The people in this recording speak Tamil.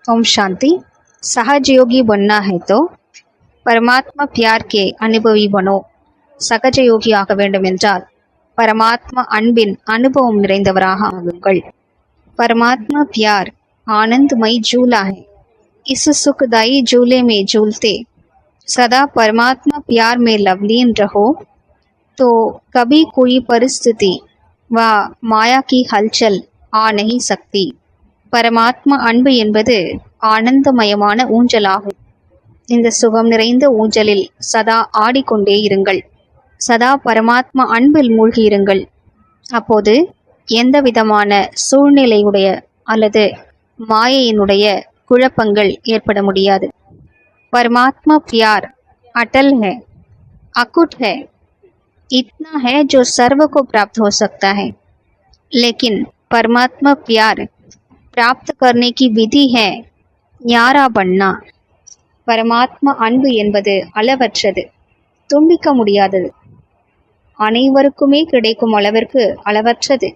ओम शांति। सहज योगी बनना है तो परमात्मा प्यार के अनुभवी बनो. சகஜ யோகி ஆக வேண்டும் என்றால் பரமாத்மா அன்பின் அனுபவம் நிறைந்தவராக ஆகுங்கள். परमात्मा प्यार आनंदमय झूला है. इस सुखदायी झूले में झूलते सदा परमात्मा प्यार में लवलीन रहो तो कभी कोई परिस्थिति व माया की हलचल आ नहीं सकती. பரமாத்மா அன்பு என்பது ஆனந்தமயமான ஊஞ்சலாகும். இந்த சுகம் நிறைந்த ஊஞ்சலில் சதா ஆடிக்கொண்டே இருங்கள். சதா பரமாத்மா அன்பில் மூழ்கியிருங்கள். அப்போது எந்த விதமான சூழ்நிலையுடைய அல்லது மாயையினுடைய குழப்பங்கள் ஏற்பட முடியாது. பரமாத்மா प्यार अटल है, अकुट है, इतना है जो सर्व को प्राप्त हो सकता है. लेकिन परमात्मा प्यार प्राप्त करने की विधि है ஞாரா பண்ணா. பரமாத்மா அன்பு என்பது அளவற்றது, துண்டிக்க முடியாதது, அனைவருக்குமே கிடைக்கும் அளவிற்கு அளவற்றது.